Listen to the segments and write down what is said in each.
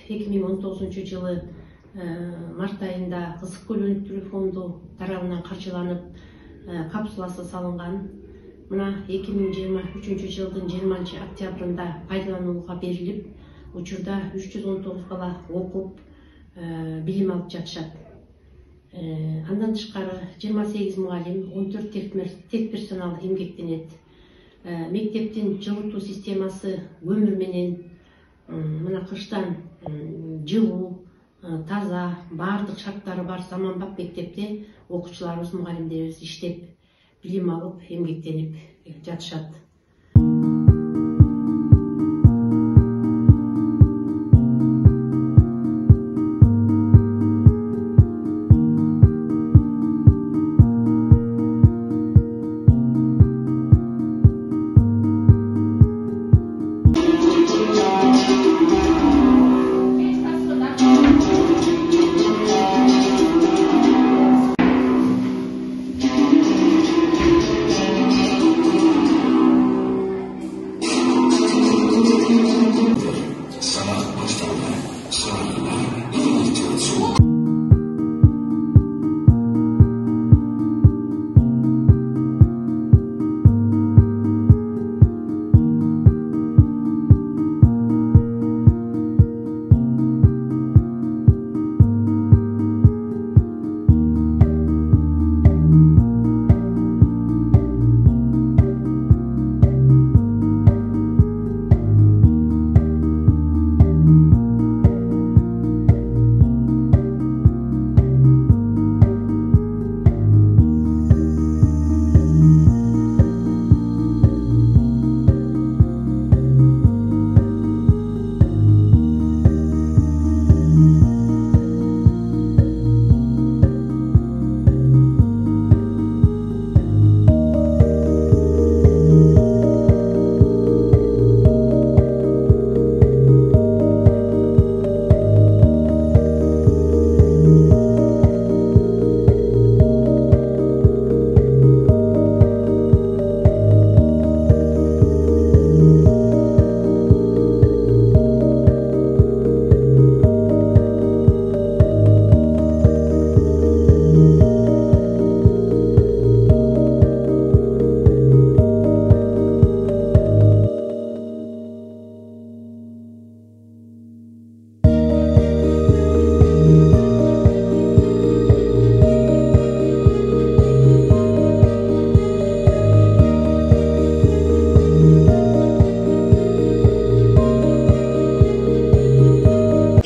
2019 жылы март айында Кызык көл өнүктүрүү фонду тарабынан каржыланып капсуласы салынган. Мына 2023 жылдын 20 октябрында пайдаланууга берилип, учурда 319 бала окуп, билим алып жатышат. Андан тышкары 28 мугалим, 14 тек персонал эмгектенет. Мектептин жылытуу системасы көмүр менен, мына кыштан жылуу, таза, баардык шарттары бар заманбап мектепте окуучуларыбыз, мугалимдерибиз иштеп, билим алып, эмгектенип жатышат.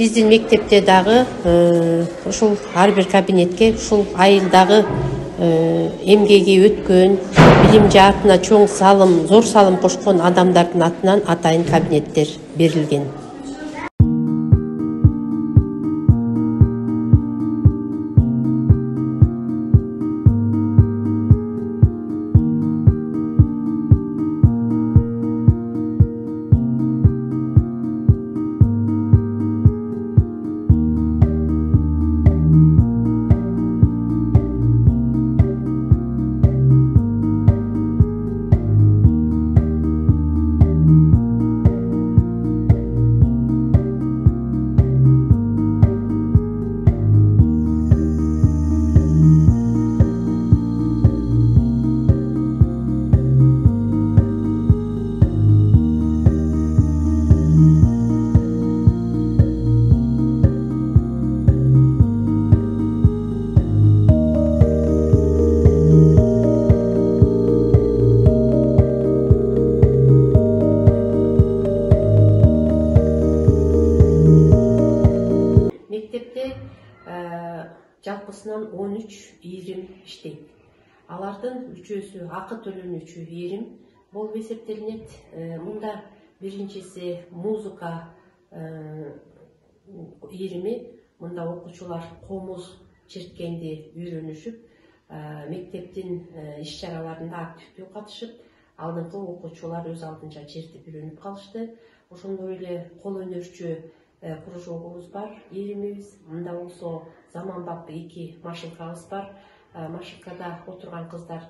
Биздин мектепте дагы ушул ар бир кабинетке ушул айылдагы эмгеги өткөн, билим жаатына чоң салым, зор салым кошкон адамдардын атынан атайын кабинеттер берилген. Жалпысынан 13 иирим иштейт. Алардын үчөөсү акы төлөнүүчү иирим болуп эсептелинет. Мында биринчиси музыка иирими. Мында окуучулар комуз черткенди үйрөнүшүп, мектептин иш-чараларында активдүү катышып, алдыңкы окуучулар өз алдынча чертип үйрөнүп калышты. Ошондой эле кол өнөрчү кружогубуз бар, иримибиз. Мында болсо заманбап 2 машинкабыз бар. Машинкада отурган кыздар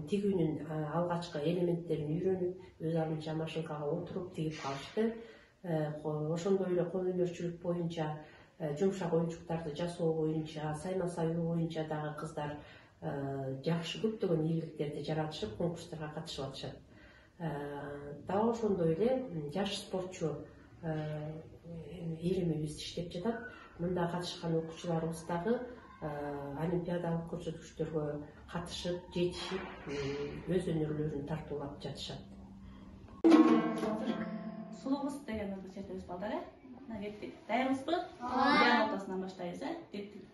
тигүүнүн алгачкы элементтерин үйрөнүп, өз алдынча машинкага отуруп тигип калышты. ошондой эле кол өнөрчүлүк боюнча жумшак оюнчуктарды жасоо боюнча, сайма саюу боюнча дагы кыздар жакшы көптөгөн ийгиликтерди жаратышып конкурстарга катышып атышат. Дагы ошондой эле жаш спортчу илимибиз иштеп жатат. Мында катышкан окуучуларыбыз дагы олимпиадалык көрсөтүктөргө катышып, жетишип, өз өнөрлөрүн тартуулап жатышат. Сулубуз деген ырды чертебиз балдар, Мына кеттик. Даярбызбы? Аян ортасынан баштайбыз, Кеттик.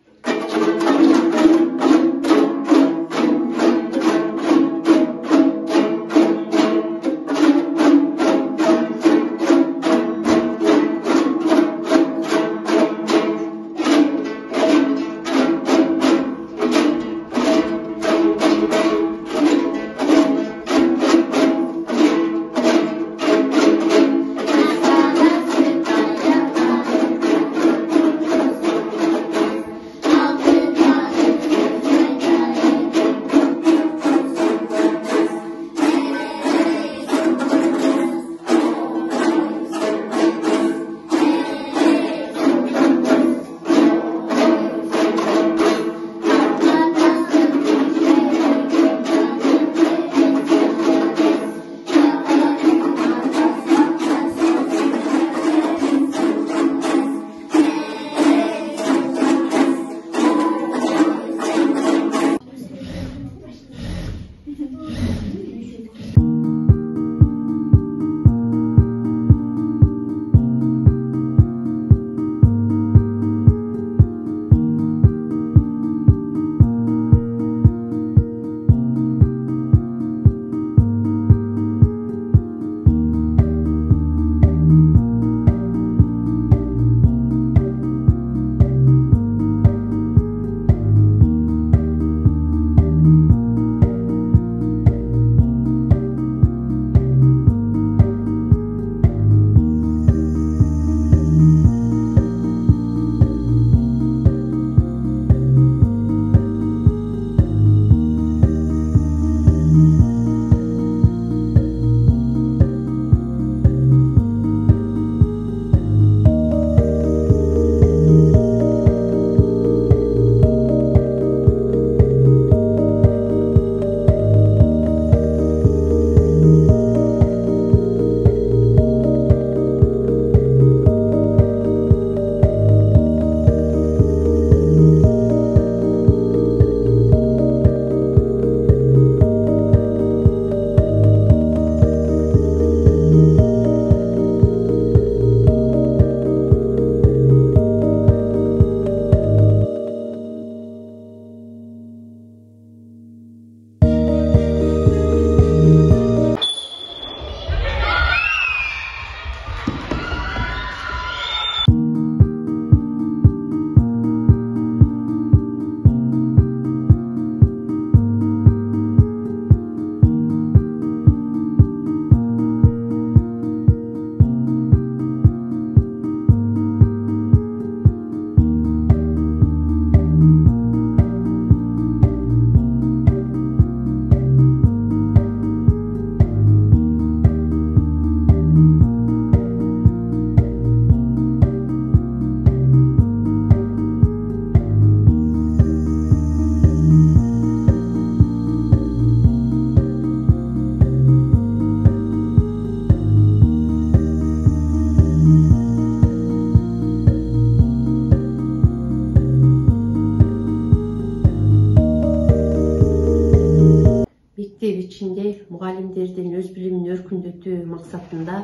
Мектеп ичинде мугалимдердин өз билимин өркүндөтүү максатында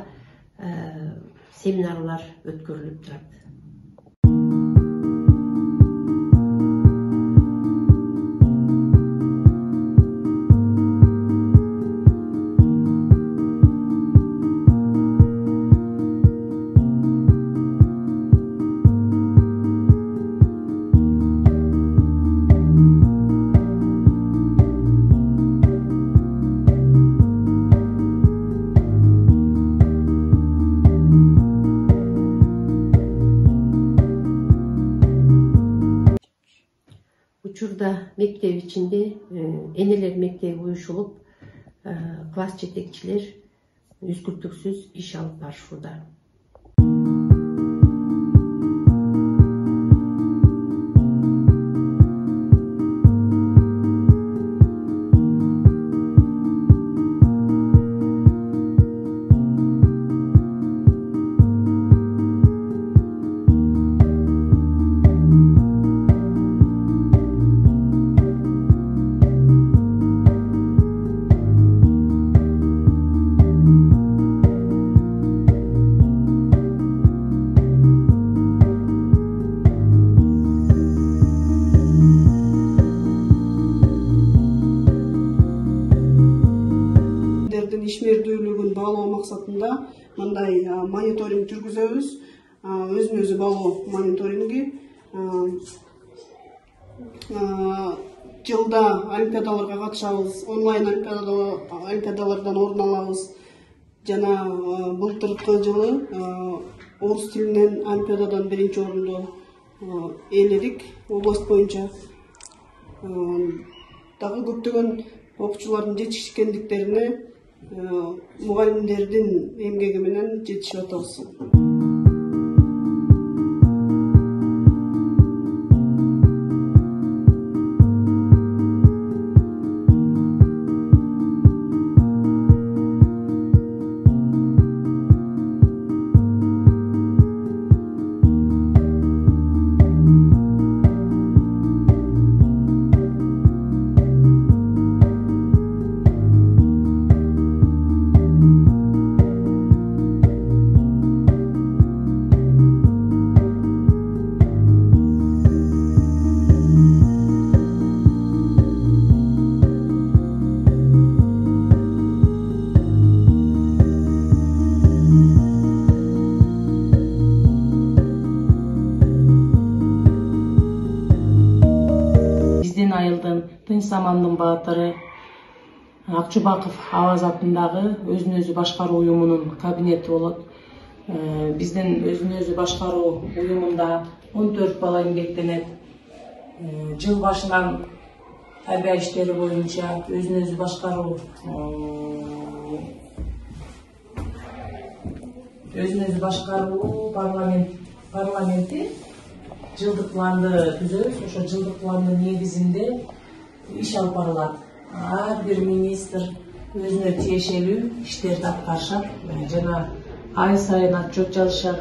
семинарлар өткөрүлүп турат. Учурда мектеп ичинде энелер мектеби уюшулуп, класс жетекчилер үзгүлтүксүз иш алып барышууда. максатында мындай мониторинг жүргүзөбүз. Өзүн өзү багуу мониторинги. Жылда олимпиадаларга катышабыз, онлайн олимпиадалардан орун алабыз. Жана былтыркы жылы орус тилинен олимпиададан 1-чи орунду ээледик область боюнча. Дагы көптөгөн окуучулардын жетишкендиктерине мугалимдердин эмгеги менен жетишип атабыз. Айылдын Тынч замандын баатыры Акчубаков Аваз атындагы өзүн өзү башкаруу уюмунун кабинети болот. Биздин өзүн өзү башкаруу уюмунда 14 бала эмгектенет. Жыл башынан тарбия иштери боюнча өзүн өзү башкаруу парламенти жылдык планды түзөбүз. Ошо жылдык пландын негизинде иш алып барылат. Ар бир министр өзүнө тиешелүү иштерди аткарышат жана ай сайын отчет жазышат.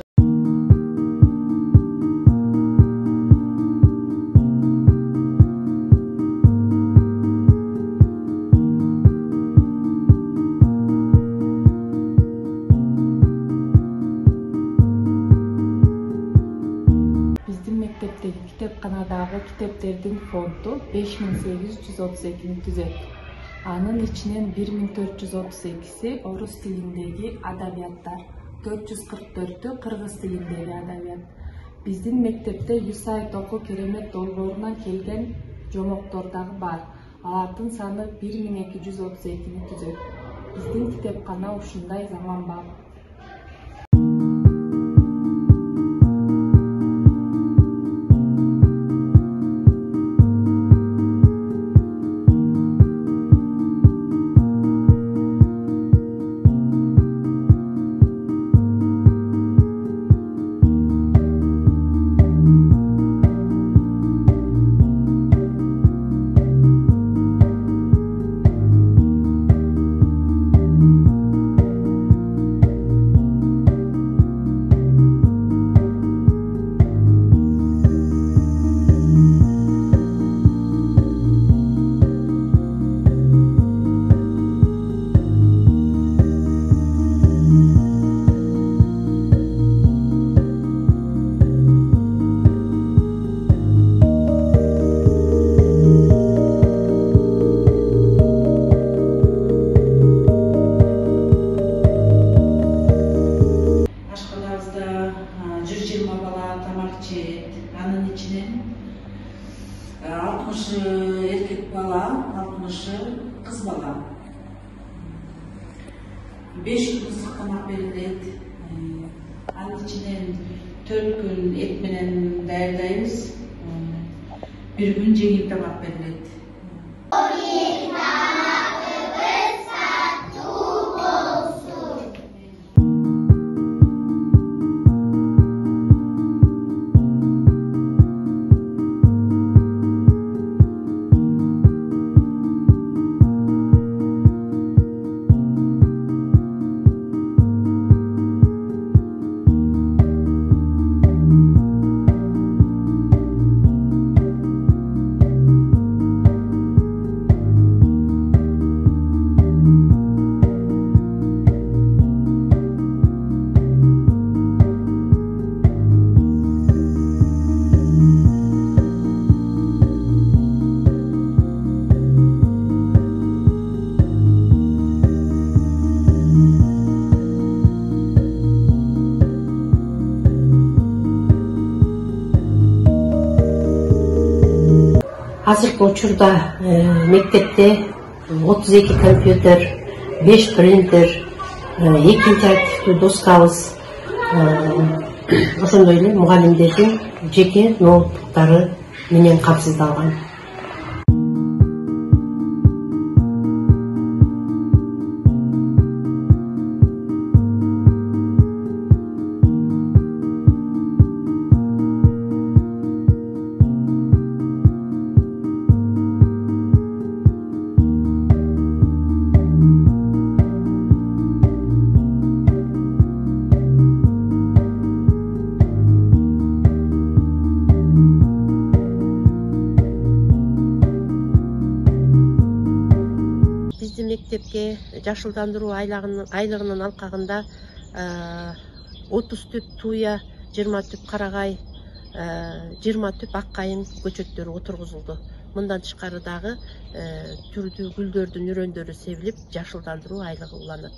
Мектептеги китепканадагы китептердин фонду 5832 түзөт. Анын ичинен 1432-си орус тилиндеги адабияттар, 444-тү кыргыз тилиндеги адабият. Биздин мектепте 100 сайт окуу керемет долбоорунан келген жомоктор дагы бар. Алардын саны 1232-ни түзөт. Биздин китепкана ушундай заманбап. Анын ичинен 60 эркек бала, 60 кыз бала. 5 кызык тамак берилет. Анын ичинен 4 күн эт менен даярдайбыз. 1 күн жеңил тамак берилет. Азыркы учурда мектепте 32 компьютер, 5 принтер, 2 интерактивдүү доскабыз, ошондой эле мугалимдердин жеке ноутбуктары менен камсыздалган. Биздин мектепке жашылдандыруу айлыгынын алкагында 30 түп туя, 20 түп карагай, 20 түп ак кайын көчөттөрү отургузулду. Мындан тышкары дагы түрдүү гүлдөрдүн үрөндөрү себилип, жашылдандыруу айлыгы уланат.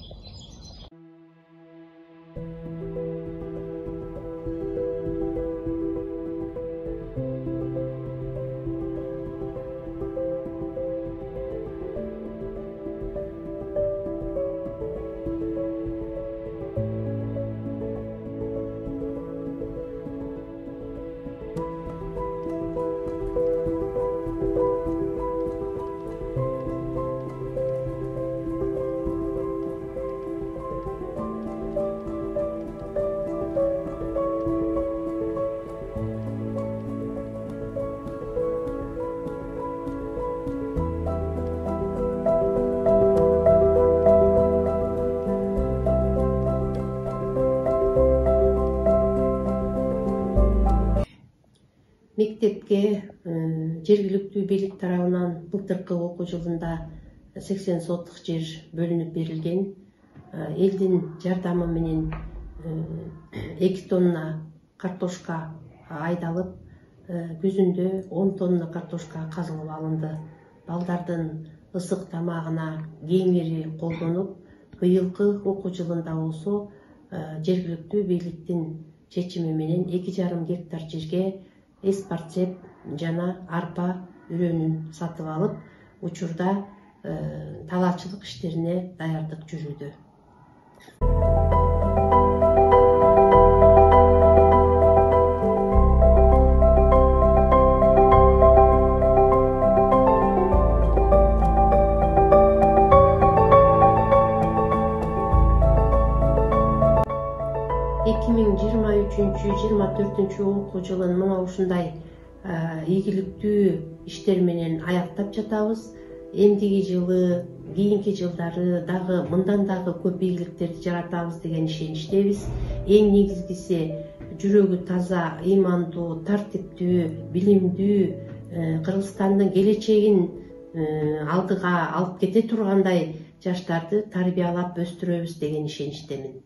Мектепке жергиликтүү бийлик тарабынан былтыркы окуу жылында 80 соттук жер бөлүнүп берилген. Элдин жардамы менен 2 тонна картошка айдалып, күзүндө 10 тонна картошка казылып алынды. Балдардын ысык тамагына кеңири колдонуп, быйылкы окуу жылында болсо жергиликтүү бийликтин чечими менен 2,5 гектар жерге эспарцеп жана арпа үрөнүн сатып алып, учурда талаачылык иштерине даярдык жүрүүдө. Окуу жылын мына ушундай ийгиликтүү иштер менен аяктап жатабыз. Эмдиги жылы, кийинки жылдары дагы мындан дагы көп ийгиликтерди жаратабыз деген ишеничтебиз. Эң негизгиси жүрөгү таза, ыймандуу, тартиптүү, билимдүү, Кыргызстандын келечегин алдыга алып кете тургандай жаштарды тарбиялап өстүрөбүз деген ишеничтемин.